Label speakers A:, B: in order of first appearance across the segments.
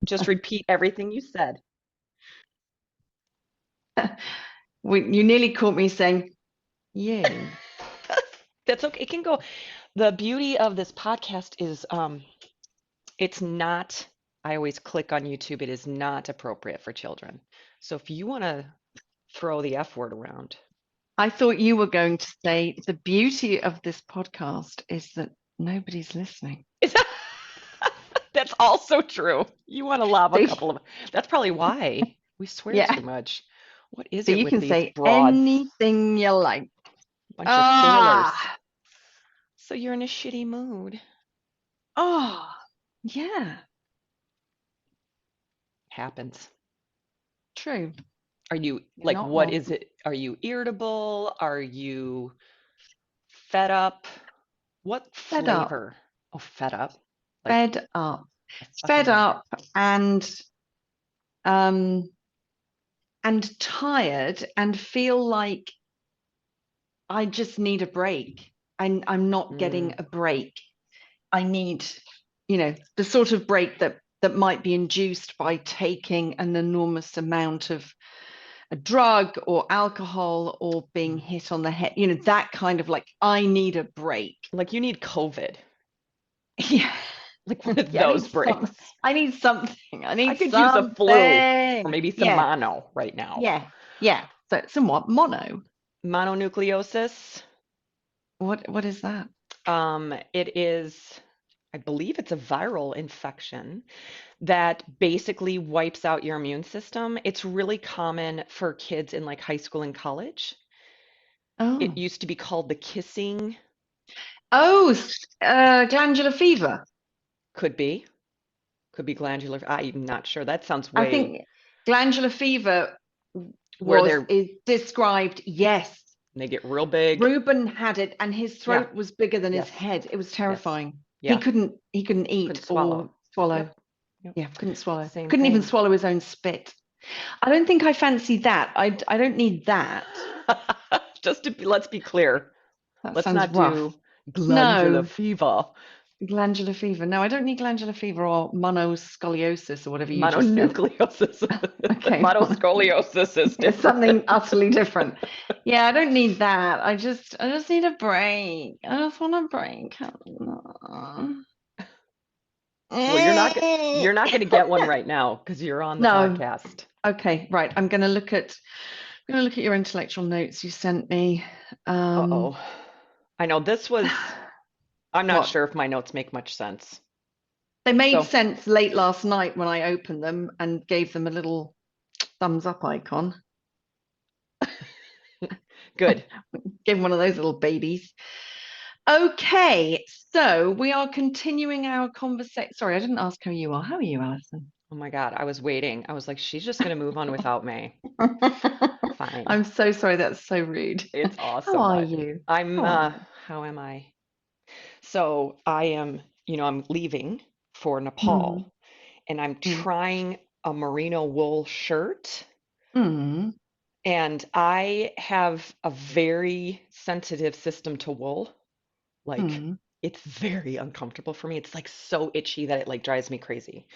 A: Just repeat everything you said.
B: You nearly caught me saying you.
A: That's okay. It can go. The beauty of this podcast is it's not, I always click on YouTube, it is not appropriate for children. So if you want to throw the F word around,
B: I thought you were going to say the beauty of this podcast is that nobody's listening.
A: that's also true. You want to lob a
B: See?
A: couple of, that's probably why we swear too
B: Yeah.
A: much. What is
B: So
A: it
B: you
A: with
B: can
A: these
B: say
A: broads?
B: anything you like.
A: Bunch of sailors.
B: Ah,
A: So you're in a shitty mood.
B: oh, yeah,
A: Happens.
B: true.
A: Are you
B: You're
A: like,
B: not
A: what
B: wrong.
A: is it? Are you irritable? Are you fed up? What
B: Fed up,
A: flavor? Oh, fed up. Like
B: fed up,
A: a
B: fed
A: fucking,
B: up, um and tired, and feel like I just need a break. I'm not getting
A: mm,
B: a break. I need, the sort of break that might be induced by taking an enormous amount of a drug or alcohol or being
A: mm.
B: hit on the head, that kind of like, I need a break.
A: Like you need COVID.
B: Yeah.
A: Like one of
B: Yeah,
A: those breaks.
B: I need something. I
A: I
B: need
A: could use a flu or
B: something.
A: maybe some
B: Yeah,
A: mono right now.
B: yeah, yeah. So somewhat mono.
A: Mononucleosis.
B: What is that?
A: It is, I believe it's a viral infection that basically wipes out your immune system. It's really common for kids in like high school and college. It
B: Oh.
A: used to be called the kissing,
B: Oh, glandular fever.
A: could be, could be glandular. I'm not sure. That sounds
B: I
A: way
B: think glandular fever
A: where
B: was is described, yes.
A: they get real big.
B: Reuben had it and his
A: Yeah.
B: throat was bigger than his
A: Yes.
B: head. It was
A: Yes.
B: terrifying. He
A: Yeah.
B: couldn't eat
A: Couldn't
B: or
A: swallow.
B: swallow.
A: Yep. Yep.
B: Yeah, couldn't swallow.
A: Same
B: Couldn't even
A: thing.
B: swallow his own spit. I don't think I fancy that. I don't need that.
A: Just to be, let's be clear.
B: That
A: Let's
B: sounds
A: not
B: rough.
A: do glandular
B: No,
A: fever.
B: glandular fever. No, I don't need glandular fever or monoscoliosis or whatever you just said.
A: Mononucleosis.
B: Okay,
A: Monoscoliosis is
B: it's something
A: different.
B: utterly different. Yeah, I don't need that. I just need a break. I just want a break.
A: Well, you're not going to get one right now because you're on the
B: No.
A: podcast.
B: Okay, right. I'm gonna look at your intellectual notes you sent me. Um,
A: Uh-oh. I know this was, I'm not
B: what?
A: sure if my notes make much sense.
B: They made
A: So,
B: sense late last night when I opened them and gave them a little thumbs up icon.
A: good.
B: Give one of those little babies. Okay, so we are continuing our conversation. Sorry, I didn't ask how you are. How are you, Alison?
A: Oh my God, I was waiting. I was like, she's just going to move on without me. Fine.
B: I'm so sorry. That's so rude.
A: It's
B: How
A: awesome.
B: are you?
A: I'm
B: How are you?
A: how am I? So I am, I'm leaving for
B: Mm,
A: Nepal and I'm
B: mm,
A: trying a merino wool shirt.
B: mm,
A: And I have a very sensitive system to wool. Like
B: mm.
A: it's very uncomfortable for me. It's like so itchy that it like drives me crazy.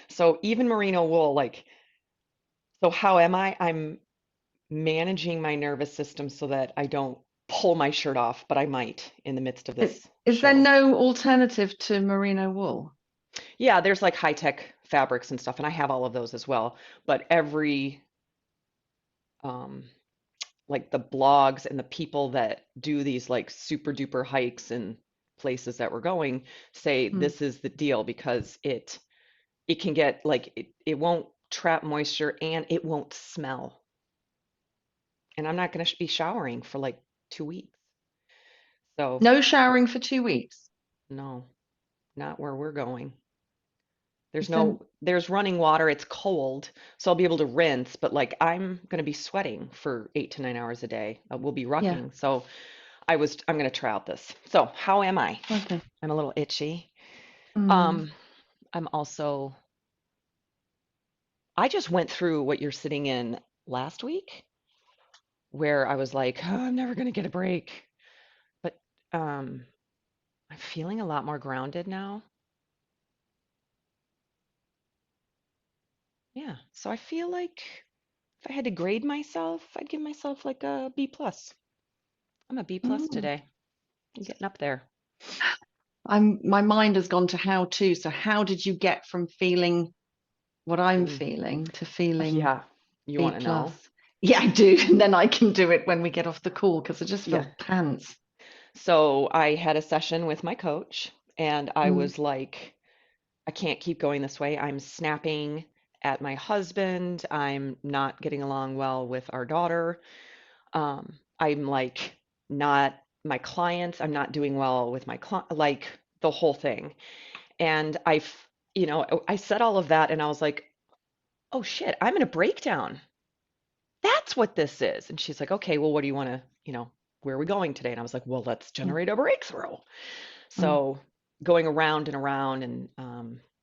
A: So even merino wool, like, so how am I? I'm managing my nervous system so that I don't pull my shirt off, but I might in the midst of this
B: Is there
A: show.
B: no alternative to merino wool?
A: Yeah, there's like high tech fabrics and stuff, and I have all of those as well. But every um like the blogs and the people that do these like super duper hikes and places that we're going say
B: Mm.
A: this is the deal because it can get like it won't trap moisture and it won't smell. And I'm not going to be showering for like 2 weeks. So
B: No showering for 2 weeks.
A: no, not where we're going.
B: Is there
A: There's running water, it's cold, so I'll be able to rinse, but like I'm going to be sweating for 8 to 9 hours a day. We'll be
B: Yeah.
A: rucking. So I'm going to try out this. So how am I?
B: Okay.
A: I'm a little itchy.
B: Mm,
A: Um, I'm also, I just went through what you're sitting in last week, where I was like, oh, I'm never going to get a break. But um, I'm feeling a lot more grounded now. Yeah. So I feel like if I had to grade myself, I'd give myself like a B plus. I'm a B plus
B: Mm.
A: today. I'm getting up there.
B: My mind has gone to how to. So how did you get from feeling what I'm
A: Mm.
B: feeling to feeling
A: Yeah. You
B: B
A: want to
B: plus?
A: know?
B: Yeah, I do. And then I can do it when we get off the call because I just
A: Yeah.
B: feel pants.
A: So I had a session with my coach and I
B: Mm,
A: was like, I can't keep going this way. I'm snapping at my husband. I'm not getting along well with our daughter. I'm like not my clients. I'm not doing well with my client, like the whole thing. And I said all of that and I was like, oh shit, I'm in a breakdown. That's what this is. And she's like, okay, well, what do you want to, where are we going today? And I was like, well, let's
B: mm,
A: generate a breakthrough.
B: mm,
A: So going around and around and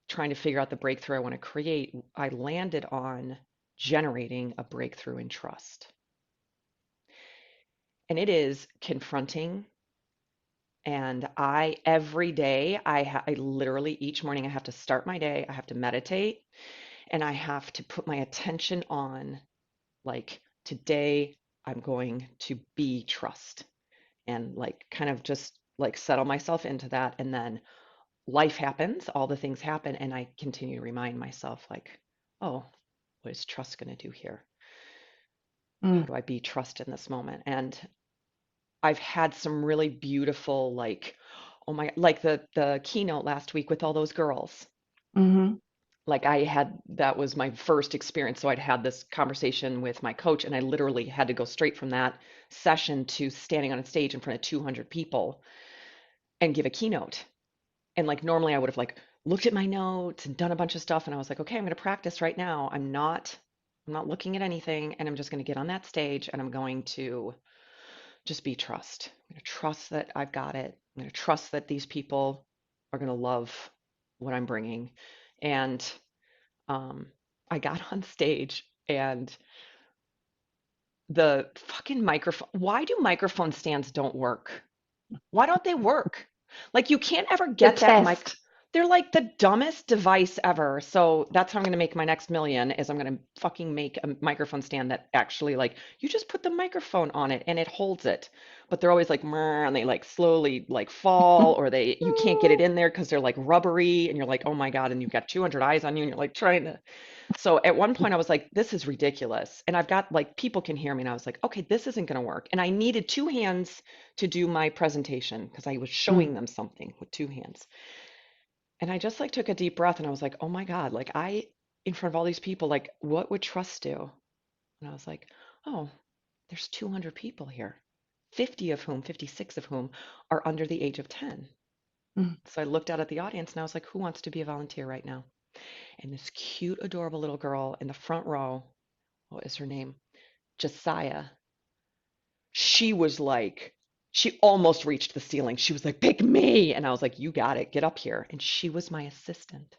A: trying to figure out the breakthrough I want to create, I landed on generating a breakthrough in trust. And it is confronting. And every day, I literally, each morning, I have to start my day, I have to meditate, and I have to put my attention on, like, today, I'm going to be trust and, like, kind of just like settle myself into that. And then life happens, all the things happen, and I continue to remind myself, like, oh, what is trust going to do here? How
B: mm,
A: do I be trust in this moment? And I've had some really beautiful, like, oh my, like the keynote last week with all those girls.
B: mhm,
A: Like that was my first experience. So I'd had this conversation with my coach, and I literally had to go straight from that session to standing on a stage in front of 200 people and give a keynote. And like normally I would have like looked at my notes and done a bunch of stuff, and I was like, okay, I'm going to practice right now. I'm not looking at anything, and I'm just going to get on that stage and I'm going to just be trust. I'm going to trust that I've got it. I'm going to trust that these people are going to love what I'm bringing. And um, I got on stage and the fucking microphone, why do microphone stands don't work? Why don't they work? Like you can't ever
B: the
A: get that mic.
B: test.
A: They're like the dumbest device ever. So that's how I'm gonna make my next million is I'm gonna fucking make a microphone stand that actually like you just put the microphone on it and it holds it. But they're always like "Meh," and they like slowly like fall or they you can't get it in there because they're like rubbery and you're like, oh my God, and you've got 200 eyes on you and you're like trying to so at one point I was like, this is ridiculous. And I've got like people can hear me and I was like, okay, this isn't going to work. And I needed two hands to do my presentation because I was
B: Mm,
A: showing them something with two hands. And I just like took a deep breath and I was like, oh my God, like in front of all these people, like what would trust do? And I was like, oh, there's 200 people here, 56 of whom are under the age of 10.
B: mm,
A: So I looked out at the audience and I was like, who wants to be a volunteer right now? And this cute, adorable little girl in the front row, what is her name? Josiah, she was like, she almost reached the ceiling. She was like, pick me. And I was like, you got it. Get up here. And she was my assistant.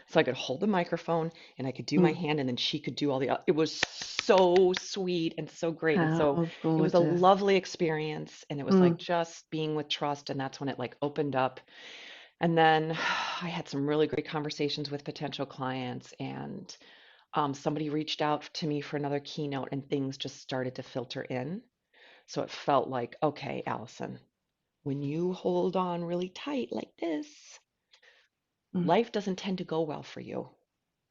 A: So I could hold the microphone and I could do my
B: mm.
A: hand and then she could do all the, it was so sweet and so great. And so
B: How
A: it was a
B: gorgeous.
A: lovely experience. And it was like
B: Mm,
A: just being with trust. And that's when it like opened up. And then I had some really great conversations with potential clients and somebody reached out to me for another keynote and things just started to filter in. So it felt like, okay, Allison, when you hold on really tight like this,
B: mm.
A: life doesn't tend to go well for you.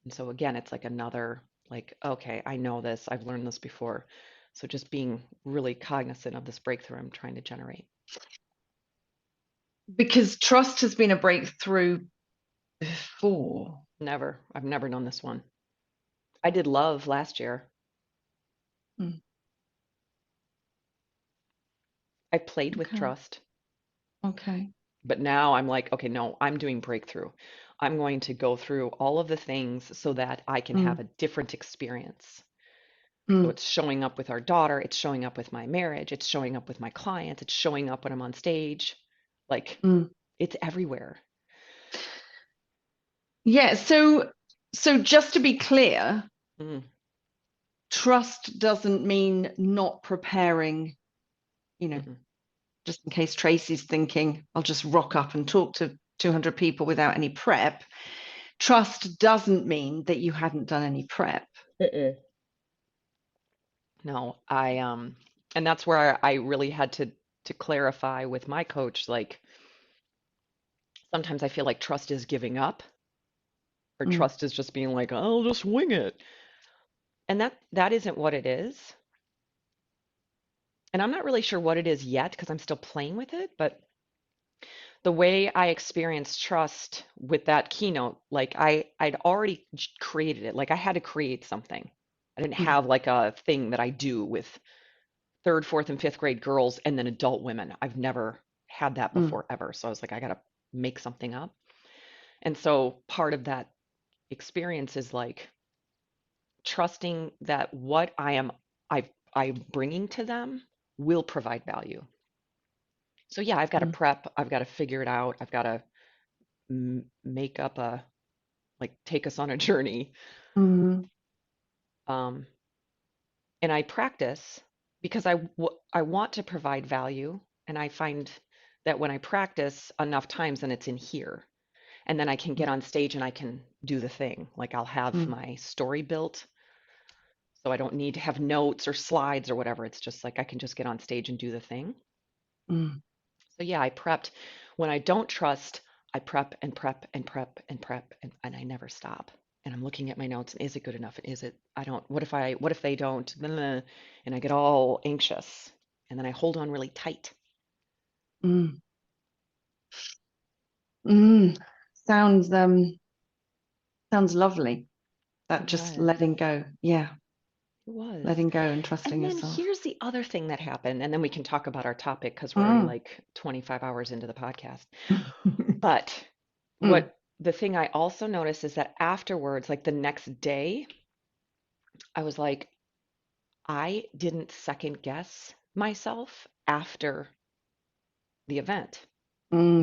A: And so again, it's like another, like, okay, I know this, I've learned this before. So just being really cognizant of this breakthrough I'm trying to generate.
B: Because trust has been a breakthrough before.
A: I've never known this one. I did love last year.
B: Mm,
A: I played with
B: okay.
A: trust.
B: Okay.
A: But now I'm like, okay, no, I'm doing breakthrough. I'm going to go through all of the things so that I can have
B: Mm,
A: a different experience. So
B: mm,
A: it's showing up with our daughter, it's showing up with my marriage, it's showing up with my clients, it's showing up when I'm on stage. Like
B: mm.
A: it's everywhere.
B: Yeah. So just to be clear,
A: Mm,
B: trust doesn't mean not preparing, you know,
A: mm-mm.
B: just in case Tracy's thinking, I'll just rock up and talk to 200 people without any prep. trust doesn't mean that you hadn't done any prep.
A: Mm-mm. No, and that's where I really had to clarify with my coach, like sometimes I feel like trust is giving up, or
B: Mm,
A: trust is just being like, I'll just wing it. And that isn't what it is. And I'm not really sure what it is yet because I'm still playing with it, but the way I experienced trust with that keynote, like I'd already created it. Like I had to create something. I didn't
B: mm,
A: have like a thing that I do with third, fourth, and fifth grade girls and then adult women. I've never had that
B: mm,
A: before ever. So I was like, I gotta make something up. And so part of that experience is like trusting that what I'm bringing to them will provide value. So yeah, I've got to
B: mm,
A: prep. I've got to figure it out. I've got to make up a like take us on a journey.
B: mm,
A: Um, and I practice because I want to provide value, and I find that when I practice enough times, then it's in here, and then I can get on stage and I can do the thing. Like I'll have
B: mm,
A: my story built, so I don't need to have notes or slides or whatever. It's just like I can just get on stage and do the thing.
B: mm,
A: So yeah, I prepped. When I don't trust, I prep and prep and prep and prep and I never stop. And I'm looking at my notes and is it good enough? Is it I don't what if they don't? And I get all anxious. And then I hold on really tight.
B: mm, mm. Sounds sounds lovely.
A: It
B: That just
A: was.
B: letting go. Yeah,
A: It was.
B: letting go and trusting
A: And then
B: yourself.
A: here's the other thing that happened, and then we can talk about our topic because we're already
B: Mm.
A: like 25 hours into the podcast. But
B: Mm,
A: what the thing I also noticed is that afterwards, like the next day, I was like, I didn't second guess myself after the event.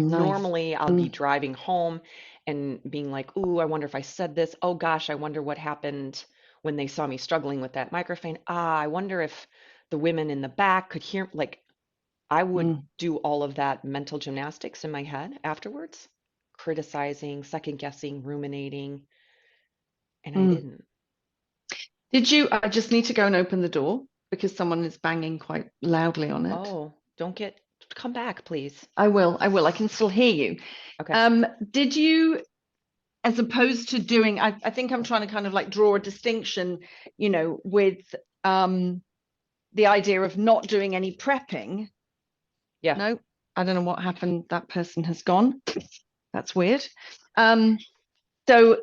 B: nice.
A: Normally, I'll be
B: Mm,
A: driving home and being like, "Ooh, I wonder if I said this. Oh gosh, I wonder what happened when they saw me struggling with that microphone. Ah, I wonder if the women in the back could hear." Like, I would
B: mm,
A: do all of that mental gymnastics in my head afterwards, criticizing, second guessing, ruminating, and I
B: mm.
A: didn't.
B: Did you? I just need to go and open the door because someone is banging quite loudly on it.
A: Oh, don't get, come back, please.
B: I will. I will. I can still hear you.
A: Okay.
B: Did you, as opposed to doing, I think I'm trying to kind of like draw a distinction, with um, the idea of not doing any prepping.
A: Yeah,
B: No, I don't know what happened. That person has gone. That's weird. Um, so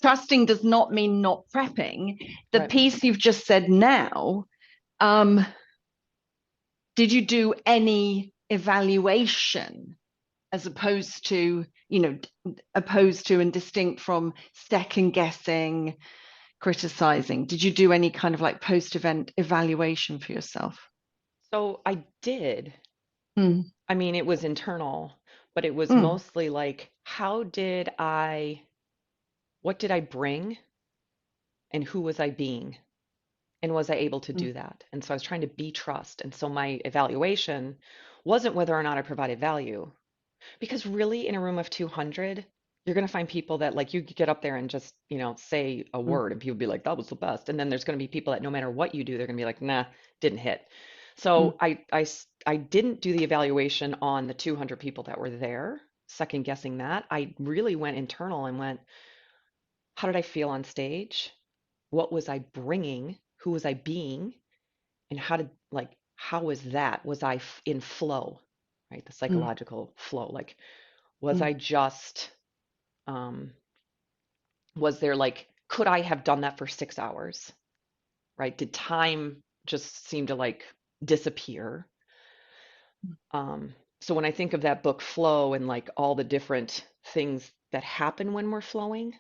B: trusting does not mean not prepping. The
A: right.
B: piece you've just said now, um, did you do any evaluation as opposed to and distinct from second guessing, criticizing? Did you do any kind of like post event evaluation for yourself?
A: So I did.
B: Mm,
A: I mean, it was internal, but it was
B: mm,
A: mostly like, what did I bring and who was I being? And was I able to
B: mm,
A: do that? And so I was trying to be trust. And so my evaluation wasn't whether or not I provided value. Because really, in a room of 200, you're going to find people that like you could get up there and just, say a
B: mm,
A: word and people be like, that was the best. And then there's going to be people that no matter what you do, they're going to be like, nah, didn't hit.
B: mm,
A: So I didn't do the evaluation on the 200 people that were there, second guessing that. I really went internal and went, how did I feel on stage? What was I bringing? Who was I being? And how was that? Was I in flow, right? The
B: mm,
A: psychological flow. Like, was
B: mm,
A: I just, um, was there like, could I have done that for 6 hours, right? Did time just seem to like disappear? So when I think of that book Flow and like all the different things that happen when we're flowing,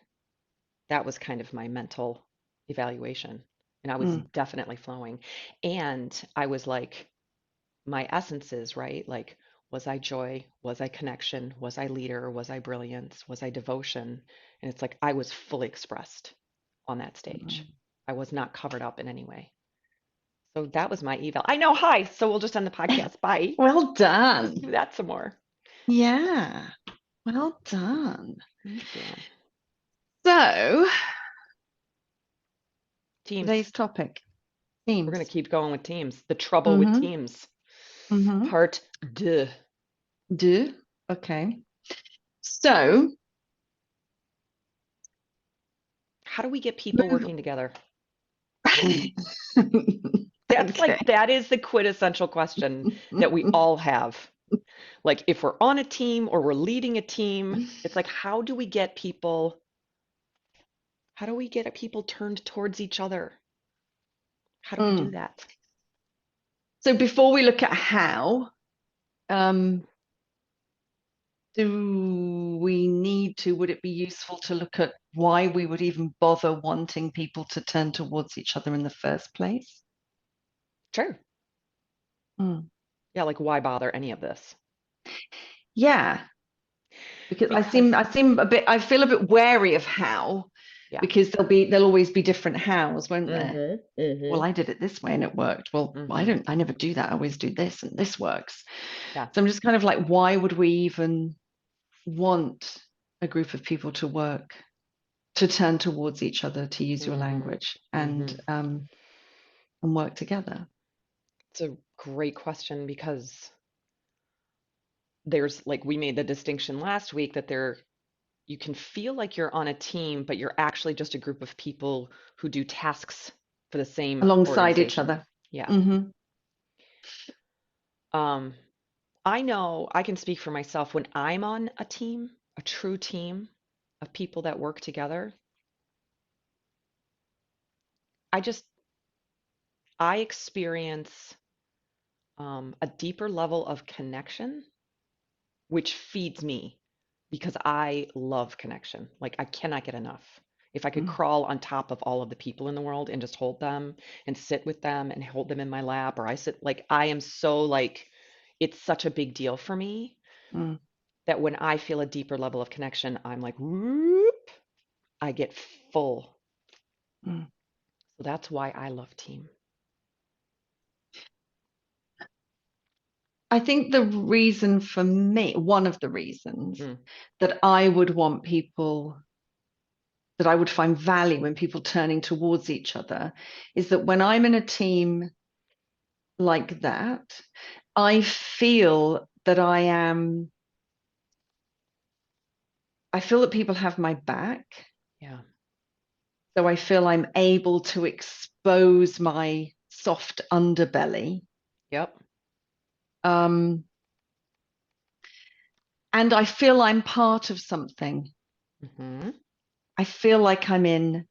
A: that was kind of my mental evaluation. And I was
B: mm,
A: definitely flowing. And I was like, my essences, right? Like, was I joy? Was I connection? Was I leader? Was I brilliance? Was I devotion? And it's like I was fully expressed on that stage.
B: mm.
A: I was not covered up in any way. So that was my eval. I know. Hi. So we'll just end the podcast. Bye.
B: Well
A: Let's
B: done.
A: do that some more.
B: Yeah, well done.
A: Thank you.
B: So
A: Teams.
B: today's topic,
A: We're going
B: teams.
A: to keep going with teams. The trouble with
B: Mm-hmm.
A: teams.
B: Mm-hmm.
A: Part deux.
B: Do. Okay. So
A: How do we get people
B: move.
A: working together? That's
B: Okay.
A: like, that is the quintessential question that we all have. Like, if we're on a team or we're leading a team, it's like, how do we get people turned towards each other? How do we do
B: Mm.
A: that?
B: So before we look at how, um, do we need to, would it be useful to look at why we would even bother wanting people to turn towards each other in the first place?
A: Sure.
B: Mm.
A: Yeah, like, why bother any of this?
B: Yeah, because
A: Because,
B: I feel a bit wary of how,
A: yeah.
B: because there'll always be different hows, won't there?
A: Mm-hmm.
B: Well,
A: Mm-hmm.
B: I did it this way and it worked. Well,
A: Mm-hmm.
B: I never do that. I always do this and this works.
A: Yeah.
B: So I'm just kind of like, why would we even want a group of people to work, to turn towards each other, to use your
A: Mm-hmm.
B: language,
A: Mm-hmm.
B: and work together?
A: It's a great question because there's like we made the distinction last week that you can feel like you're on a team, but you're actually just a group of people who do tasks for the same
B: Alongside each
A: organization.
B: other.
A: Yeah.
B: Mm-hmm.
A: Um, I know I can speak for myself when I'm on a team, a true team of people that work together. I just I experience a deeper level of connection, which feeds me because I love connection. Like I cannot get enough. If I could
B: Mm,
A: crawl on top of all of the people in the world and just hold them and sit with them and hold them in my lap, or I sit like I am so like it's such a big deal for me
B: mm,
A: that when I feel a deeper level of connection, I'm like, whoop, I get full.
B: mm.
A: So that's why I love team.
B: I think the reason for me, one of the reasons
A: Mm,
B: that I would want people, that I would find value in people turning towards each other, is that when I'm in a team like that, I feel that I feel that people have my back.
A: yeah.
B: So I feel I'm able to expose my soft underbelly.
A: Yep.
B: Um, and I feel I'm part of something.
A: Hmm.
B: I feel like I'm in,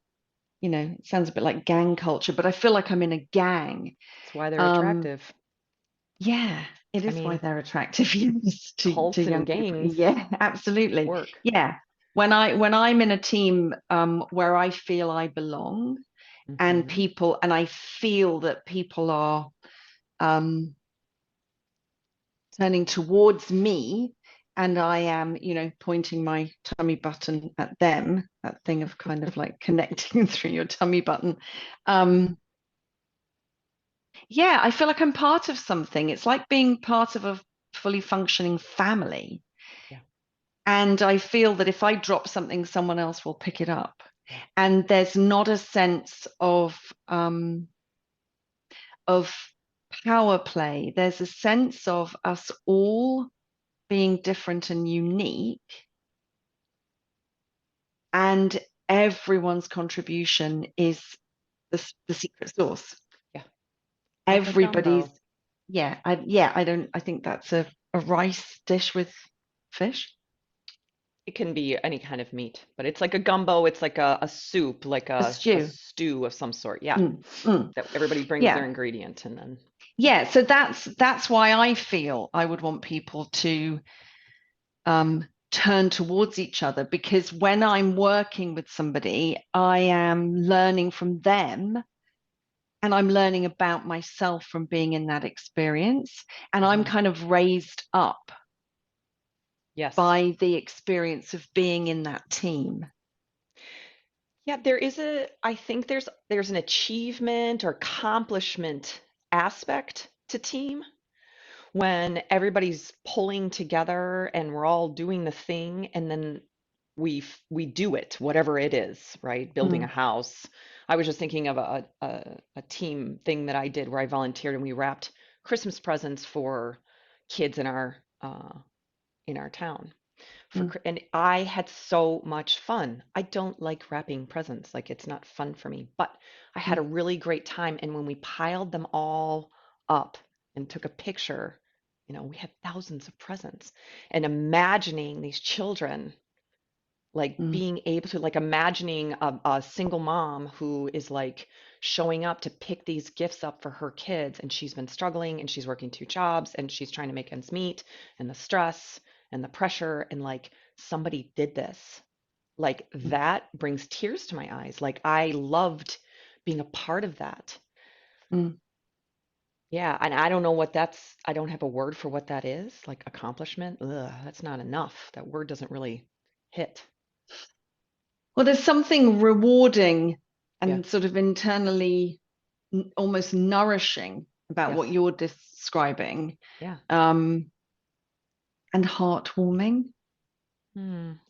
B: it sounds a bit like gang culture, but I feel like I'm in a gang.
A: That's why they're
B: Um,
A: attractive.
B: yeah, it
A: I
B: is why
A: mean,
B: they're attractive, yes, to
A: cults and
B: young people.
A: gangs
B: Yeah, absolutely.
A: work.
B: Yeah. When I'm in a team where I feel I belong
A: Hmm.
B: and I feel that people are um, turning towards me and I am, pointing my tummy button at them, that thing of kind of like connecting through your tummy button. Um, yeah, I feel like I'm part of something. It's like being part of a fully functioning family.
A: Yeah.
B: And I feel that if I drop something, someone else will pick it up.
A: Yeah.
B: And there's not a sense of power play. There's a sense of us all being different and unique, and everyone's contribution is the secret sauce.
A: Yeah. Like a
B: Everybody's,
A: gumbo.
B: I think that's a rice dish with fish,
A: It can be any kind of meat, but it's like a gumbo. It's like a soup, like
B: a
A: a
B: stew.
A: stew of some sort. Yeah.
B: Mm, mm.
A: That everybody brings their
B: Yeah.
A: ingredient and then,
B: Yeah. So that's why I feel I would want people to turn towards each other, because when I'm working with somebody, I am learning from them and I'm learning about myself from being in that experience. And I'm
A: mhm.
B: kind of raised up
A: Yes.
B: by the experience of being in that team.
A: Yeah, I think there's an achievement or accomplishment aspect to team when everybody's pulling together and we're all doing the thing and then we do it, whatever it is, right? Building a
B: mm,
A: house. I was just thinking of a team thing that I did where I volunteered and we wrapped Christmas presents for kids in our town
B: mm,
A: and I had so much fun. I don't like wrapping presents, like it's not fun for me, but I had a
B: mm,
A: really great time. And when we piled them all up and took a picture, we had thousands of presents. And imagining these children like
B: mm,
A: being able to like imagining a single mom who is like showing up to pick these gifts up for her kids and she's been struggling and she's working two jobs and she's trying to make ends meet and the stress and the pressure and like somebody did this like
B: mm,
A: that brings tears to my eyes like I loved being a part of that.
B: mm.
A: Yeah, and I don't know what that's I don't have a word for what that is like accomplishment. Ugh, that's not enough. That word doesn't really hit.
B: Well, there's something rewarding
A: Yeah.
B: and sort of internally almost nourishing about what
A: Yes.
B: you're describing,
A: Yeah.
B: um, and heartwarming.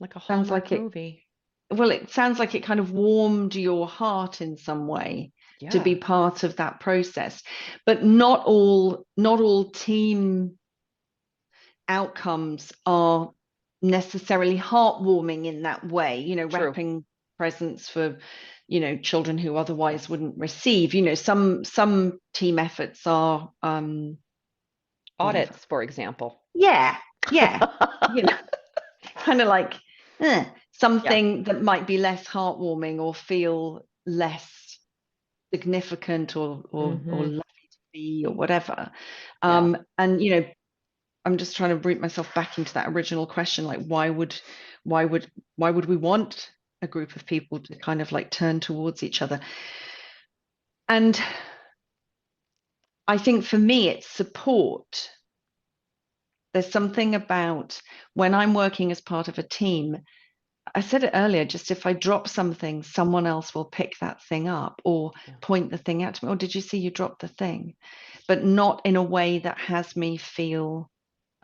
A: Like a
B: Sounds
A: Hallmark
B: like it,
A: movie.
B: well, it sounds like it kind of warmed your heart in some way to be
A: Yeah,
B: part of that process. But not all team outcomes are necessarily heartwarming in that way,
A: true.
B: wrapping presents for, children who otherwise
A: Yes.
B: wouldn't receive. Some team efforts are whatever.
A: Audits, for example.
B: Yeah, yeah. You know, kind of like
A: Yeah.
B: something that might be less heartwarming or feel less significant or
A: Hmm.
B: lovely to be or whatever.
A: Yeah.
B: And I'm just trying to root myself back into that original question, like why would why would we want a group of people to kind of like turn towards each other? And I think for me it's support. There's something about when I'm working as part of a team, I said it earlier, just if I drop something, someone else will pick that thing up or
A: Yeah.
B: point the thing out to me. Oh, did you see you dropped the thing? But not in a way that has me feel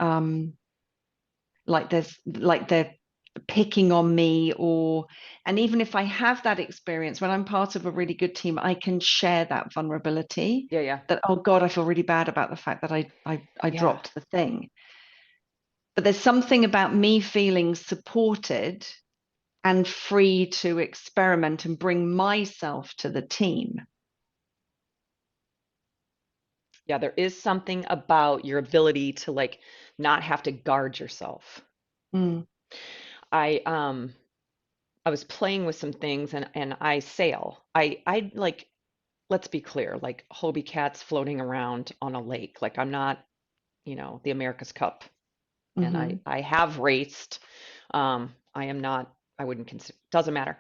B: um, like they're picking on me, or and even if I have that experience when I'm part of a really good team, I can share that vulnerability
A: Yeah. Yeah.
B: that, oh God, I feel really bad about the fact that I
A: Yeah.
B: dropped the thing. But there's something about me feeling supported and free to experiment and bring myself to the team.
A: Yeah. There is something about your ability to like not have to guard yourself.
B: Mm,
A: I um I was playing with some things and I sail. I like let's be clear, like Hobie Cats floating around on a lake. Like I'm not, the America's Cup and I
B: mm-hmm,
A: I have raced. I am not. I wouldn't consider. Doesn't matter.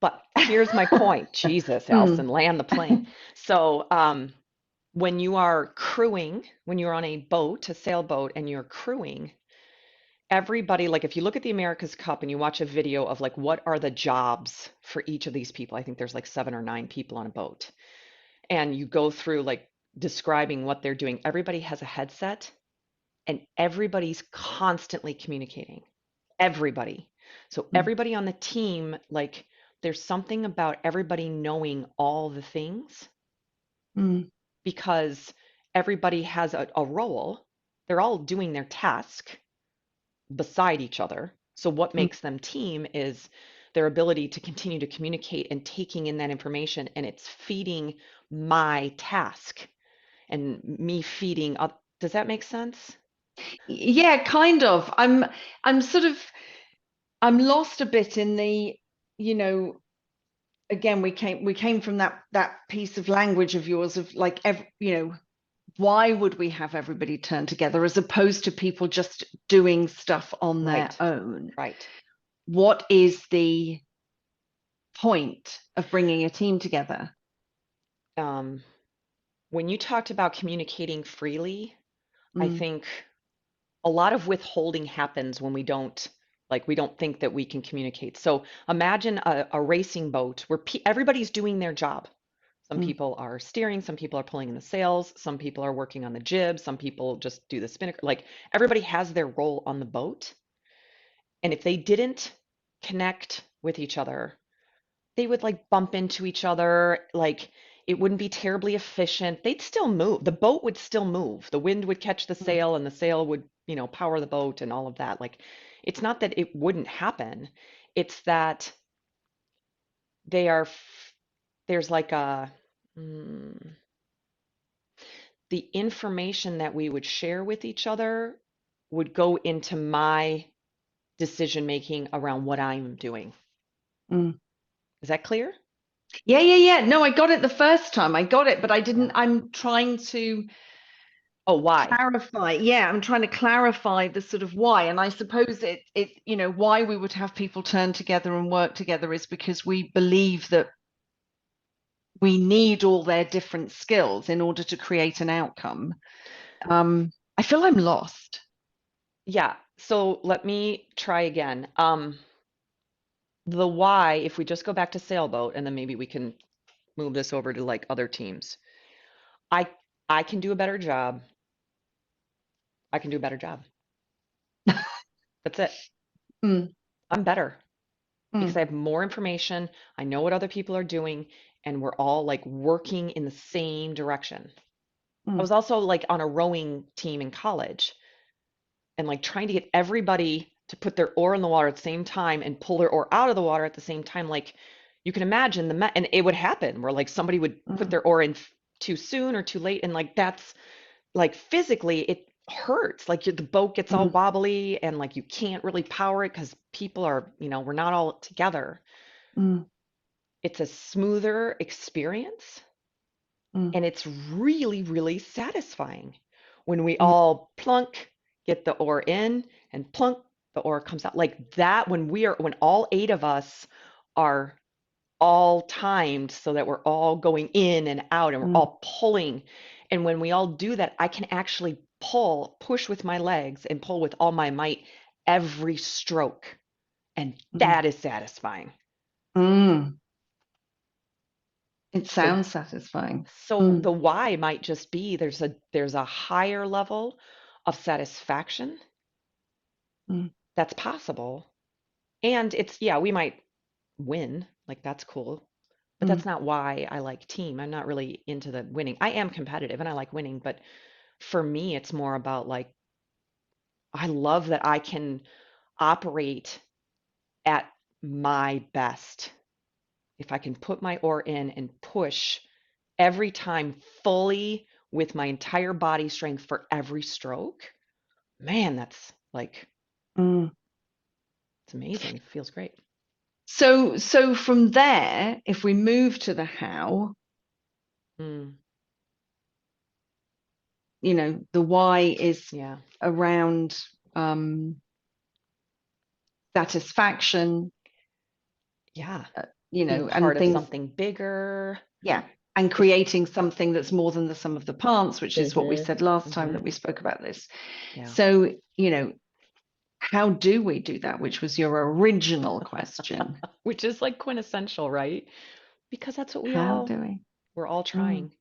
A: But here's my point. Jesus,
B: mm,
A: Allison, land the plane. So when you are crewing, when you're on a boat, a sailboat, and you're crewing, everybody, like if you look at the America's Cup and you watch a video of like what are the jobs for each of these people, I think there's like 7 or 9 people on a boat, and you go through like describing what they're doing. Everybody has a headset and everybody's constantly communicating. Everybody. So
B: mm,
A: everybody on the team, like there's something about everybody knowing all the things
B: mm,
A: because everybody has a role. They're all doing their task beside each other. So what
B: mm,
A: makes them team is their ability to continue to communicate and taking in that information and it's feeding my task and me feeding up. Does that make sense?
B: yeah, kind of. I'm sort of I'm lost a bit in the, you know, again we came from that piece of language of yours of like why would we have everybody turn together as opposed to people just doing stuff on their
A: Right.
B: own?
A: Right.
B: What is the point of bringing a team together?
A: Um, when you talked about communicating freely, I
B: Mm,
A: think a lot of withholding happens when we don't think that we can communicate. So imagine a racing boat where everybody's doing their job. Some
B: mm,
A: people are steering, some people are pulling in the sails, some people are working on the jib, some people just do the spinnaker. Like everybody has their role on the boat. And if they didn't connect with each other. They would like bump into each other, like it wouldn't be terribly efficient. They'd still move. The boat would still move. The wind would catch the
B: mm,
A: sail and the sail would, power the boat and all of that. Like it's not that it wouldn't happen. It's that they are there's like mm, the information that we would share with each other would go into my decision making around what I'm doing.
B: mm.
A: Is that clear?
B: Yeah, yeah, yeah. No, I got it the first time. I got it, but I
A: Yeah.
B: didn't. I'm trying to
A: Oh, why?
B: clarify. Yeah, I'm trying to clarify the sort of why. And I suppose why we would have people turn together and work together is because we believe that we need all their different skills in order to create an outcome. I feel I'm lost.
A: Yeah. So let me try again. The why, if we just go back to sailboat and then maybe we can move this over to like other teams. I I can do a better job. I can do a better job. That's it.
B: Mm,
A: I'm better because I
B: mm,
A: have more information. I know what other people are doing and we're all like working in the same direction. I
B: mm,
A: was also like on a rowing team in college and like trying to get everybody to put their oar in the water at the same time and pull their oar out of the water at the same time. Like you can imagine and it would happen where like somebody would put
B: mm,
A: their oar in too soon or too late. And like that's like physically it hurts. Like the boat gets all
B: mm,
A: wobbly and like you can't really power it because people are, we're not all together.
B: mm,
A: It's a smoother experience
B: mm,
A: and it's really, really satisfying when we
B: mm,
A: all plunk, get the oar in, and plunk, the oar comes out. Like that, when all eight of us are all timed so that we're all going in and out and we're
B: mm,
A: all pulling. And when we all do that, I can actually push with my legs and pull with all my might every stroke. And
B: mm,
A: that is satisfying.
B: mm. It
A: So
B: sounds satisfying.
A: So
B: Mm,
A: the why might just be there's a higher level of satisfaction
B: mm,
A: that's possible. And it's yeah, we might win, like that's cool. But
B: mm,
A: that's not why I like team. I'm not really into the winning. I am competitive and I like winning, but for me it's more about like I love that I can operate at my best. If I can put my oar in and push every time fully with my entire body strength for every stroke, man, that's like,
B: mm.
A: it's amazing. It feels great.
B: So from there, if we move to the how,
A: Mm,
B: the why is
A: yeah.
B: around um, satisfaction,
A: Yeah. Being
B: and
A: part of
B: things,
A: something bigger.
B: yeah, and
A: If,
B: creating something that's more than the sum of the parts, which is what we
A: hmm
B: said last time
A: hmm
B: that we spoke about this.
A: yeah.
B: So, how do we do that? Which was your original question.
A: Which is like quintessential, right? Because that's what
B: How do we?
A: we're all
B: Mm,
A: trying.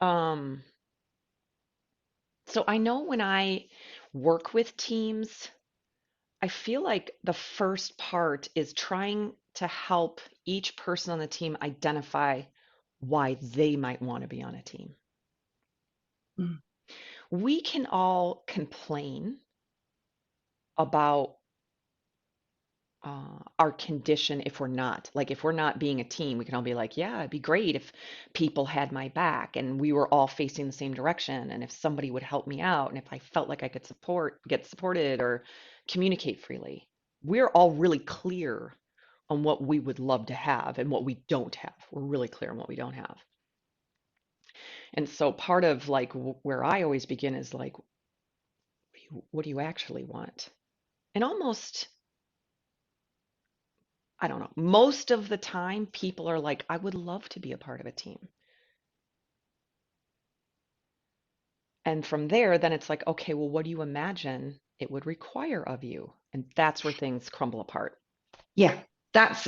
A: Um, so I know when I work with teams, I feel like the first part is trying to help each person on the team identify why they might want to be on a team.
B: mm,
A: We can all complain about our condition if we're not. Like, if we're not being a team, we can all be like, yeah, it'd be great if people had my back and we were all facing the same direction. And if somebody would help me out and if I felt like I could get supported or communicate freely. We're all really clear on what we would love to have and what we don't have. We're really clear on what we don't have. And so part of like where I always begin is like, what do you actually want? And almost, I don't know, most of the time people are like, I would love to be a part of a team. And from there, then it's like, okay, well, what do you imagine it would require of you? And that's where things crumble apart.
B: yeah, that's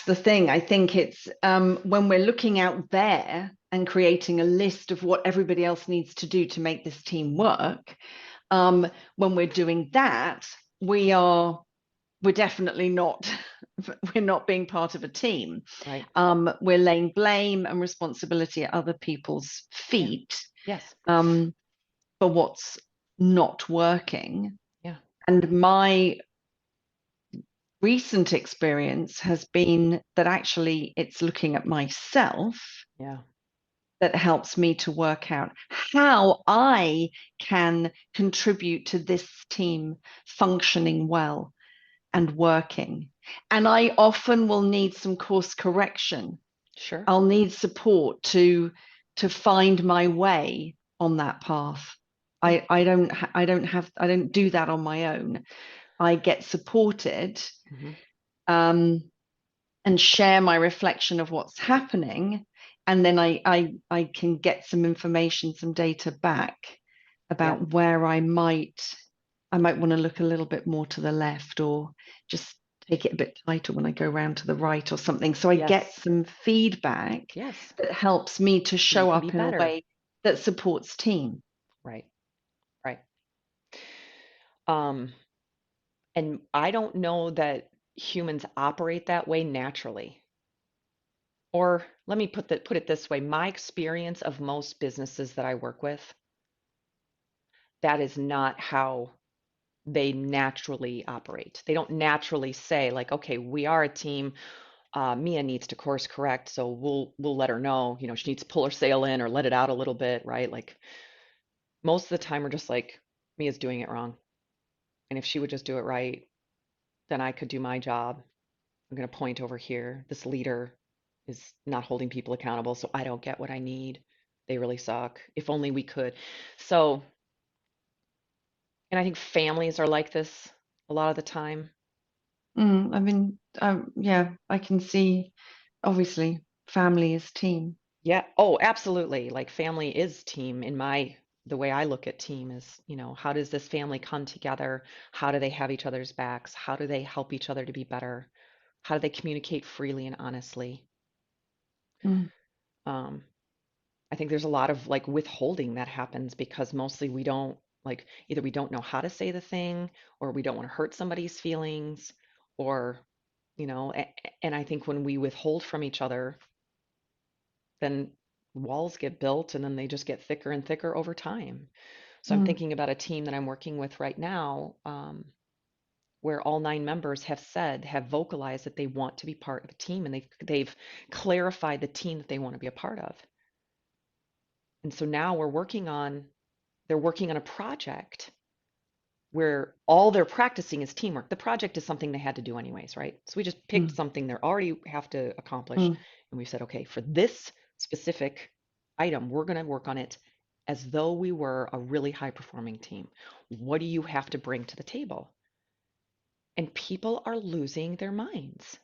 B: the thing. I think it's when we're looking out there and creating a list of what everybody else needs to do to make this team work. When we're doing that, we are we're definitely not we're not being part of a team.
A: Right.
B: We're laying blame and responsibility at other people's
A: Yeah.
B: feet,
A: Yes.
B: um, for what's not working.
A: Yeah.
B: And my recent experience has been that actually it's looking at myself
A: Yeah.
B: that helps me to work out how I can contribute to this team functioning well and working. And I often will need some course correction.
A: Sure.
B: I'll need support to find my way on that path.
A: Yeah.
B: I don't do that on my own. I get supported,
A: Hmm.
B: um, and share my reflection of what's happening, and then I can get some information, some data back
A: Yeah.
B: about where I might want to look a little bit more to the left, or just take it a bit tighter when I go around to the right or something. So I get
A: Yes.
B: some feedback
A: Yes.
B: that helps me to
A: So you
B: show
A: can be
B: up in a
A: better.
B: way that supports team.
A: Right. Right. Um, and I don't know that humans operate that way naturally. Or let me put it this way, my experience of most businesses that I work with, that is not how they naturally operate. They don't naturally say like, okay, we are a team. Mia needs to course correct, so we'll let her know. You know, she needs to pull her sail in or let it out a little bit, right? Like most of the time, we're just like, Mia's doing it wrong, and if she would just do it right, then I could do my job. I'm going to point over here. This leader is not holding people accountable, so I don't get what I need. They really suck. If only we could. So, and I think families are like this a lot of the time.
B: I mean, yeah, I can see, obviously family is team.
A: Yeah. Oh, absolutely. Like family is team in my the way I look at team is, you know, how does this family come together? How do they have each other's backs? How do they help each other to be better? How do they communicate freely and honestly?
B: Mm,
A: Um, I think there's a lot of like withholding that happens because mostly we don't like either we don't know how to say the thing or we don't want to hurt somebody's feelings or, you know, and I think when we withhold from each other, then walls get built and then they just get thicker and thicker over time. So I'm
B: mm,
A: thinking about a team that I'm working with right now, where all 9 members have said, have vocalized that they want to be part of a team and they've clarified the team that they want to be a part of. And so now they're working on a project where all they're practicing is teamwork. The project is something they had to do anyways, right? So we just picked
B: mm,
A: something they already have to accomplish,
B: mm,
A: and we said, okay, for this specific item, we're going to work on it as though we were a really high performing team. What do you have to bring to the table? And people are losing their minds.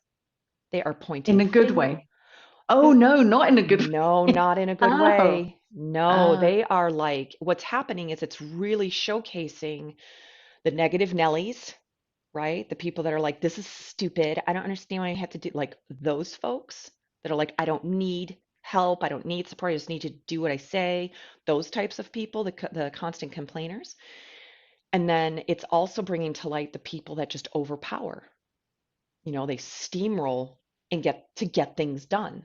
A: They are
B: in
A: pointing
B: a good
A: finger.
B: way. Oh no, not in a good
A: No,
B: way.
A: not in a good
B: Oh,
A: way. No,
B: ah,
A: they are like, what's happening is it's really showcasing the negative Nellies, right? The people that are like, this is stupid. I don't understand why I have to do like those folks that are like, I don't need help. I don't need support. I just need to do what I say. Those types of people, the constant complainers. And then it's also bringing to light the people that just overpower. You know, they steamroll and get things done.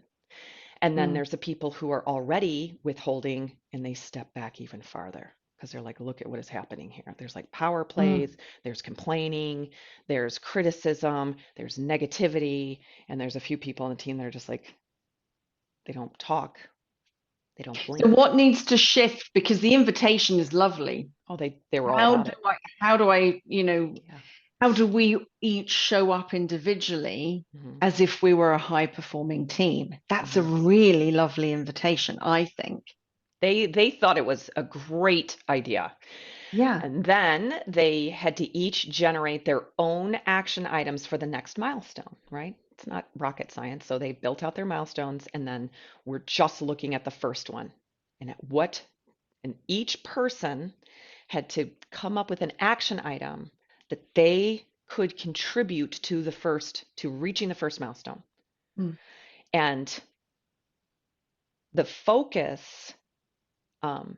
A: And then
B: mm,
A: there's the people who are already withholding and they step back even farther because they're like, look at what is happening here. There's like power
B: mm.
A: plays, there's complaining, there's criticism, there's negativity, and there's a few people on the team that are just like, they don't talk, they don't
B: So
A: blink.
B: what needs to shift? Because the invitation is lovely.
A: Oh, they were all about it.
B: How do I,
A: Yeah.
B: how do we each show up individually
A: Hmm.
B: as if we were a high performing team? That's a
A: Hmm.
B: really lovely invitation, I think.
A: They thought it was a great idea.
B: Yeah.
A: And then they had to each generate their own action items for the next milestone, right? It's not rocket science. So they built out their milestones and then we're just looking at the first one. And at what, and each person had to come up with an action item that they could contribute to to reaching the first milestone.
B: Mm,
A: And the focus um,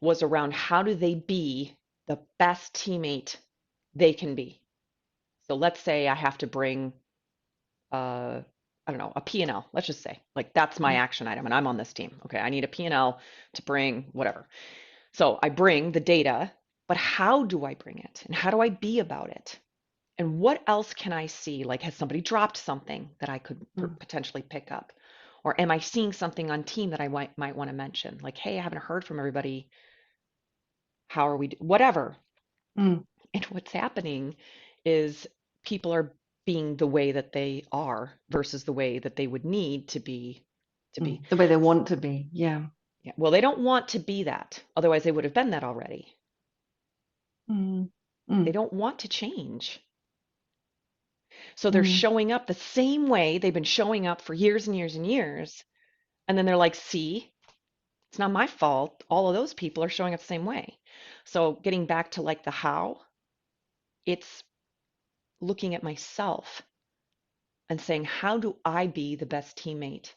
A: was around how do they be the best teammate they can be. So let's say I have to bring uh, I don't know, a P&L. Let's just say, like that's my action item and I'm on this team. Okay, I need a P&L to bring whatever. So I bring the data, but how do I bring it? And how do I be about it? And what else can I see? Like, has somebody dropped something that I could
B: mm,
A: potentially pick up? Or am I seeing something on team that I might want to mention? Like, hey, I haven't heard from everybody. How are we? Whatever.
B: mm,
A: And what's happening is people are being the way that they are versus the way that they would need to be.
B: The way they want to be. Yeah.
A: Yeah. Well, they don't want to be that. Otherwise, they would have been that already.
B: Mm,
A: They
B: mm,
A: don't want to change. So they're
B: mm.
A: showing up the same way they've been showing up for years and years and years. And then they're like, see, it's not my fault. All of those people are showing up the same way. So getting back to like the how, it's looking at myself and saying, how do I be the best teammate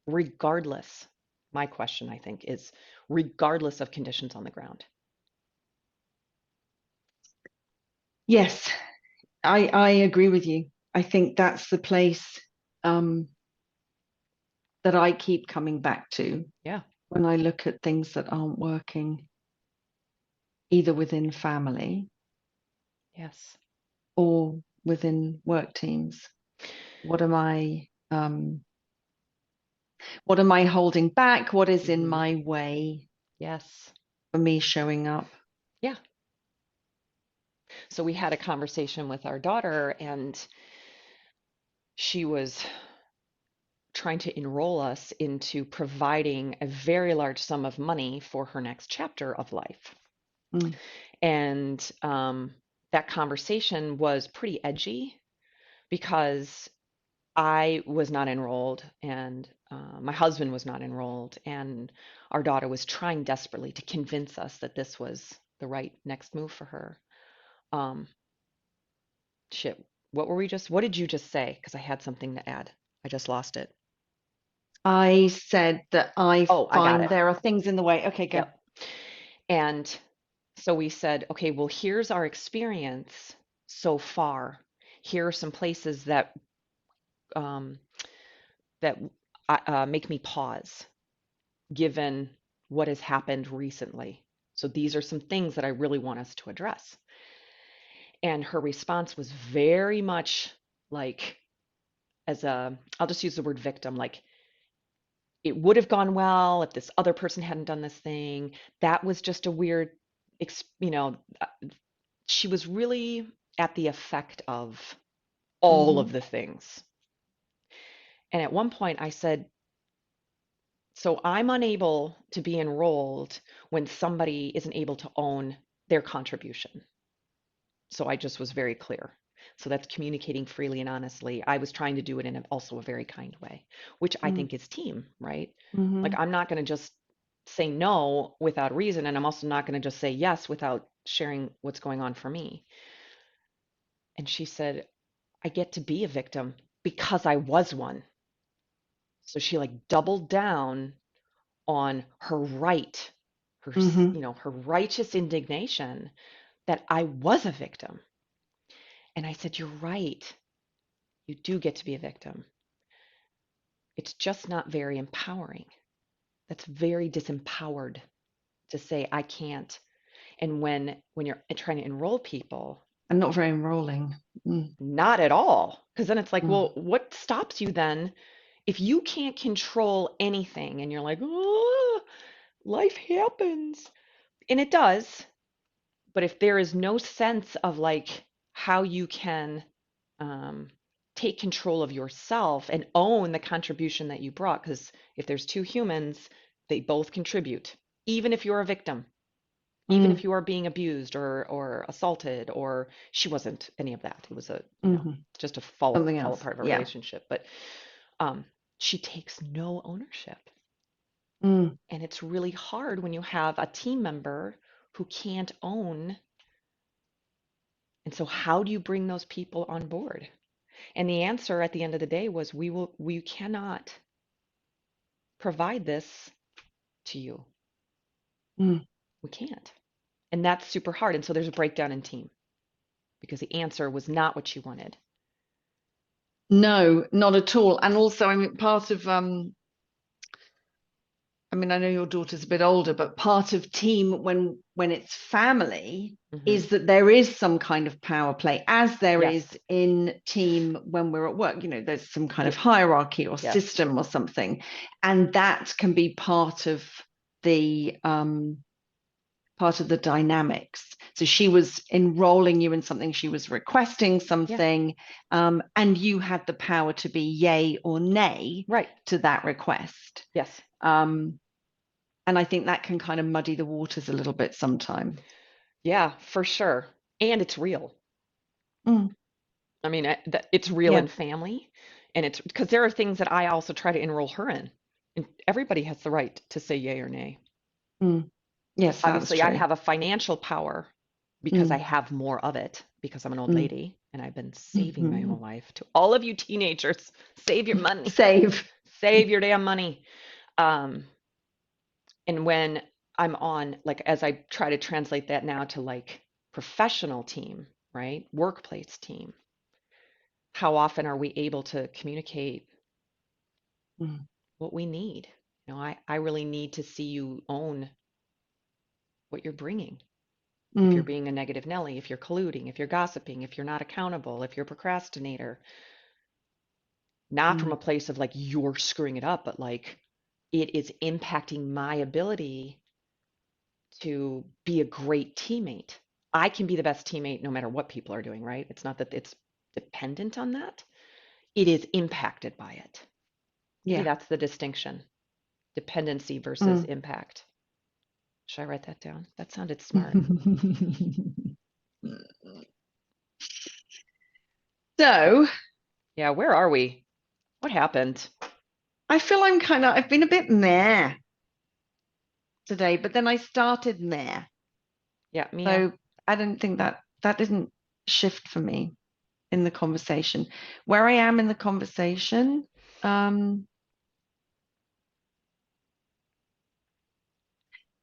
A: regardless? My question, I think, is regardless of conditions on the ground.
B: Yes, I agree with you. I think that's the place um, that I keep coming back to
A: Yeah.
B: when I look at things that aren't working, either within family
A: Yes.
B: or within work teams. What am what am I holding back? What is in
A: Hmm.
B: my way
A: Yes.
B: for me showing up?
A: Yeah. So we had a conversation with our daughter, and she was trying to enroll us into providing a very large sum of money for her next chapter of life.
B: Mm,
A: And that conversation was pretty edgy because I was not enrolled and my husband was not enrolled, and our daughter was trying desperately to convince us that this was the right next move for her. Um, shit, what did you just say? Because I had something to add. I just lost it.
B: I said that I
A: Oh, I got
B: find
A: it.
B: there are things in the way. Okay, go.
A: Yep. And so we said, okay, well, here's our experience so far. Here are some places um, that make me pause, given what has happened recently. So these are some things that I really want us to address. And her response was very much like, I'll just use the word victim, like it would have gone well if this other person hadn't done this thing. That was just a weird, you know, she was really at the effect of all of
B: Hmm.
A: the things. And at one point I said, so I'm unable to be enrolled when somebody isn't able to own their contribution. So I just was very clear. So that's communicating freely and honestly. I was trying to do it in also a very kind way, which I
B: Mm,
A: think is team, right? Like
B: hmm.
A: I'm not going to just say no without reason, and I'm also not going to just say yes without sharing what's going on for me. And she said, I get to be a victim because I was one. So she like doubled down on her right, her,
B: Hmm.
A: her righteous indignation that I was a victim. And I said, you're right. You do get to be a victim. It's just not very empowering. That's very disempowered to say I can't. And when you're trying to enroll people,
B: And not very enrolling. Mm,
A: not at all. Because then it's like,
B: mm,
A: well, what stops you then if you can't control anything and you're like, oh, life happens. And it does. But if there is no sense of like how you can um, take control of yourself and own the contribution that you brought, because if there's two humans, they both contribute, even if you're a victim, even if
B: mm,
A: you are being abused or assaulted, or she wasn't any of that. It was
B: hmm.
A: just a
B: Something
A: fall
B: else.
A: apart of a
B: Yeah.
A: relationship. But um, she takes no ownership.
B: Mm,
A: And it's really hard when you have a team member who can't own. And so how do you bring those people on board? And the answer at the end of the day was we cannot provide this to you.
B: mm.
A: We can't. And that's super hard. And so there's a breakdown in team because the answer was not what you wanted.
B: No, not at all. And also, I mean, part of I mean, I know your daughter's a bit older, but part of team when it's family
A: Hmm.
B: is that there is some kind of power play, as there is
A: Yes.
B: in team when we're at work. You know, there's some kind of
A: Yep.
B: hierarchy or
A: Yes.
B: system or something, and that can be the part of the dynamics. So she was enrolling you in something, she was requesting
A: Yeah.
B: something, and you had the power to be yay or nay
A: Right.
B: to that request.
A: Yes.
B: Um, and I think that can kind of muddy the waters a little bit sometime.
A: Yeah, for sure. And it's real.
B: Mm,
A: I mean, it's real
B: yeah.
A: in family. And it's because there are things that I also try to enroll her in. And everybody has the right to say yay or nay.
B: Mm, yes, that's
A: Obviously, I
B: true.
A: have a financial power because I
B: Mm,
A: have more of it because I'm an old
B: mm,
A: lady and I've been saving my whole
B: mhm.
A: life. To all of you teenagers, save your money.
B: Save.
A: Save your damn money. Um, and when I'm on, like, as I try to translate that now to like professional team, right? Workplace team, how often are we able to communicate
B: Mm,
A: what we need? I really need to see you own what you're bringing. If you're
B: mm,
A: being a negative Nelly, if you're colluding, if you're gossiping, if you're not accountable, if you're a procrastinator, not from a
B: mm,
A: place of like you're screwing it up, but like it is impacting my ability to be a great teammate. I can be the best teammate no matter what people are doing, right? It's not that it's dependent on that. It is impacted by it. Maybe
B: yeah.
A: that's the distinction. Dependency versus
B: Mm.
A: impact. Should I write that down? That sounded smart.
B: So
A: Yeah, where are we? What happened?
B: I feel I've been a bit meh today, but then I started meh.
A: Yeah, Mia.
B: So I don't think that didn't shift for me in the conversation. Where I am in the conversation, um,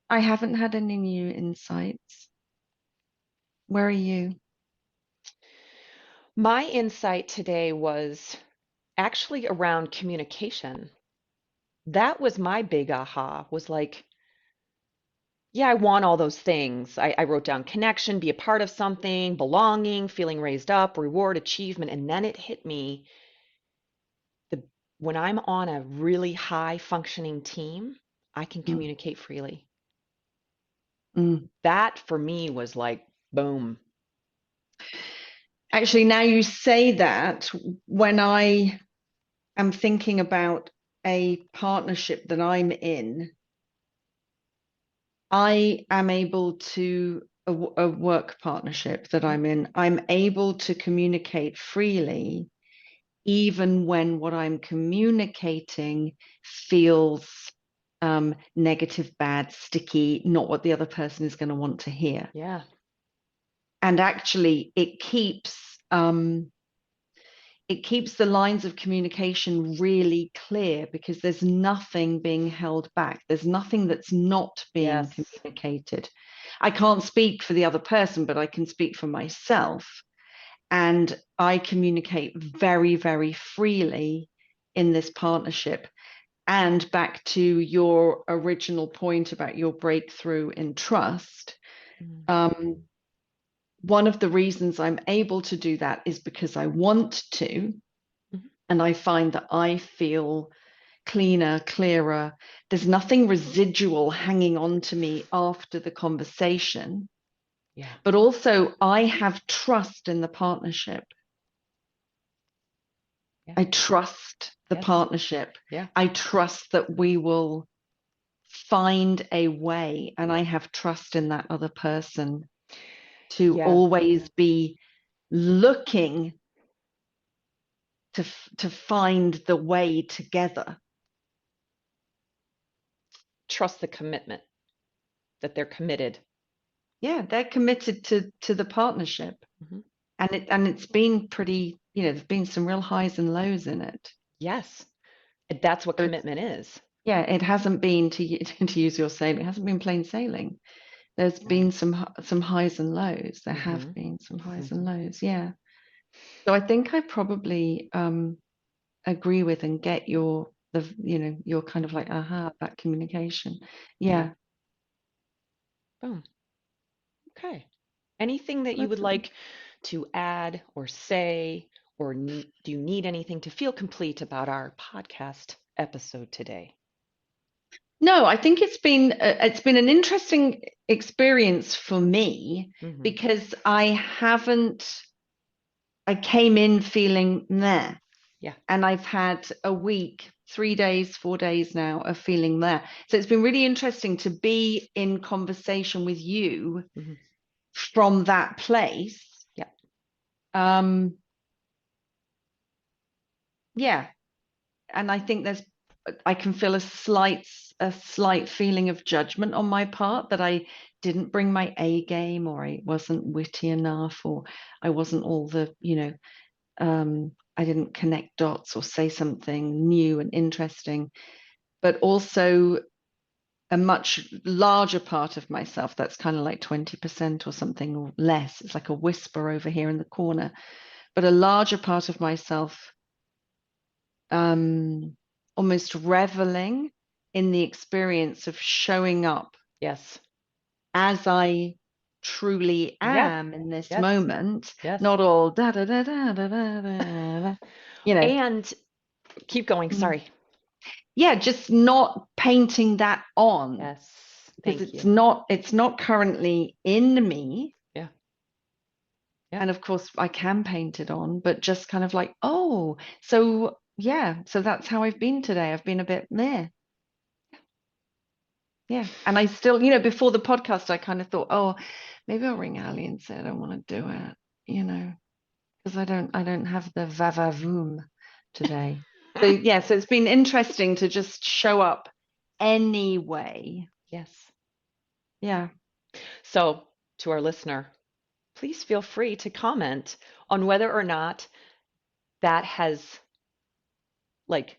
B: I haven't had any new insights. Where are you?
A: My insight today was actually around communication. That was my big aha, was like, yeah, I want all those things. I wrote down connection, be a part of something, belonging, feeling raised up, reward, achievement. And then it hit me the when I'm on a really high functioning team, I can
B: Mm,
A: communicate freely.
B: mm.
A: That for me was like, boom.
B: Actually, now you say that, when I am thinking about a partnership that I'm in, I am able to, a work partnership that
A: Mhm.
B: I'm in, I'm able to communicate freely, even when what I'm communicating feels negative, bad, sticky, not what the other person is going to want to hear.
A: Yeah.
B: And actually, it keeps the lines of communication really clear because there's nothing being held back. There's nothing that's not being
A: Yes.
B: communicated. I can't speak for the other person, but I can speak for myself. And I communicate very, very freely in this partnership. And back to your original point about your breakthrough in trust,
A: Mm.
B: um, one of the reasons I'm able to do that is because I want to.
A: Mhm.
B: And I find that I feel cleaner, clearer. There's nothing residual hanging on to me after the conversation,
A: Yeah.
B: but also I have trust in the partnership.
A: Yeah.
B: I trust the
A: Yes.
B: partnership.
A: Yeah.
B: I trust that we will find a way, and I have trust in that other person to
A: Yeah.
B: always be looking to find the way together.
A: Trust the commitment that they're committed.
B: Yeah, they're committed to the partnership.
A: Mhm.
B: And it's been pretty, there's been some real highs and lows in it.
A: Yes. That's what
B: So it's,
A: commitment is.
B: yeah, it hasn't been to use your saying, it hasn't been plain sailing. There's
A: Yeah.
B: been some highs and lows. There have
A: Mm-hmm.
B: been some highs and
A: Mm-hmm.
B: lows. Yeah. So I think I probably agree with and get your kind of like aha, that communication.
A: Yeah.
B: Yeah.
A: Boom. Okay. Anything that you would
B: That's
A: like to add or say, or do you need anything to feel complete about our podcast episode today?
B: No, I think it's been an interesting experience for me
A: Mm-hmm.
B: because I came in feeling there,
A: Yeah.
B: and I've had a week, 3 days, 4 days now of feeling there. So it's been really interesting to be in conversation with you
A: Mm-hmm.
B: from that place.
A: Yeah.
B: Um, yeah, and I think I can feel a slight feeling of judgment on my part that I didn't bring my A game, or I wasn't witty enough, or I wasn't all I didn't connect dots or say something new and interesting, but also a much larger part of myself that's kind of like 20% or something or less. It's like a whisper over here in the corner, but a larger part of myself um, almost reveling in the experience of showing up
A: Yes.
B: as I truly
A: Yes.
B: am in this
A: Yes.
B: moment,
A: Yes.
B: not all da da da da da da da, da, you know.
A: And keep going.
B: Mm.
A: Sorry.
B: Yeah, just not painting that on
A: Yes.
B: because
A: Thank
B: it's
A: you.
B: not it's not currently in me.
A: Yeah. Yeah.
B: And of course I can paint it on, but just kind of like, oh, so yeah, so that's how I've been today. I've been a bit meh. Yeah. And I still, before the podcast, I kind of thought, oh, maybe I'll ring Ali and say I don't want to do it, because I don't have the va-va-voom today. So yeah, so it's been interesting to just show up anyway.
A: Yes.
B: Yeah.
A: So, to our listener, please feel free to comment on whether or not that has like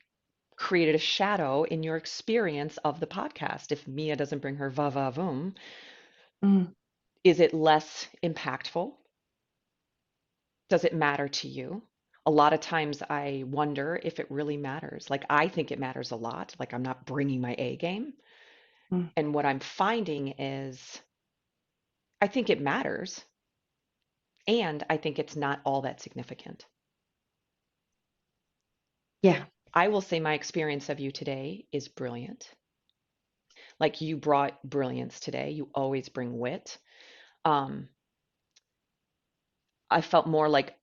A: created a shadow in your experience of the podcast. If Mia doesn't bring her va va voom,
B: Mm,
A: is it less impactful? Does it matter to you? A lot of times I wonder if it really matters. Like, I think it matters a lot. Like, I'm not bringing my A game.
B: mm.
A: And what I'm finding is I think it matters. And I think it's not all that significant.
B: Yeah.
A: I will say my experience of you today is brilliant. Like, you brought brilliance today. You always bring wit. Um, I felt more like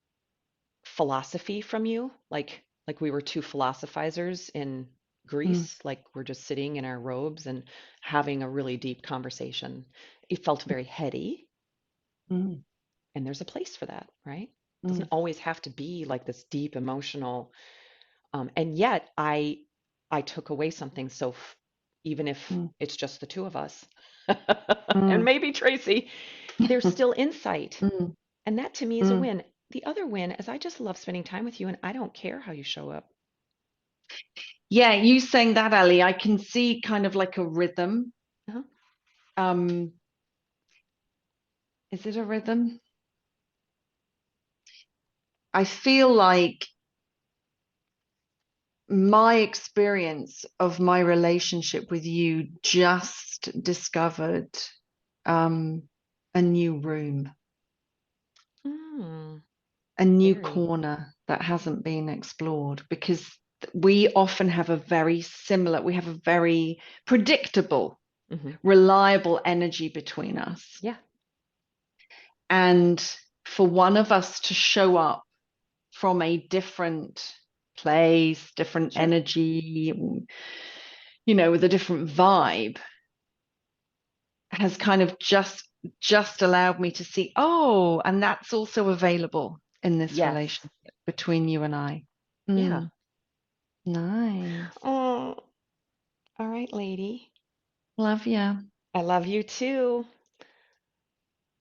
A: philosophy from you, like we were two philosophizers in
B: Mm,
A: Greece, like we're just sitting in our robes and having a really deep conversation. It felt very heady,
B: mm,
A: and there's a place for that, right? It
B: mm,
A: doesn't always have to be like this deep emotional, and yet I took away something. So even if
B: mm,
A: it's just the two of us, and
B: mm,
A: maybe Tracy, there's still insight.
B: mm,
A: And that to me is a
B: mm.
A: win. The other win is I just love spending time with you and I don't care how you show up.
B: Yeah, you saying that, Ali, I can see kind of like a rhythm.
A: Uh-huh.
B: Um, is it a rhythm? I feel like my experience of my relationship with you just discovered um, a new room,
A: Mm,
B: a new
A: very.
B: corner that hasn't been explored because we have a very predictable,
A: Hmm.
B: reliable energy between us.
A: Yeah,
B: And for one of us to show up from a different place, different
A: sure.
B: energy, with a different vibe, has kind of just allowed me to see, oh, and that's also available in this
A: Yes.
B: relationship between you and I.
A: Yeah.
B: Mm, nice.
A: Oh, all right, lady.
B: Love you.
A: I love you too.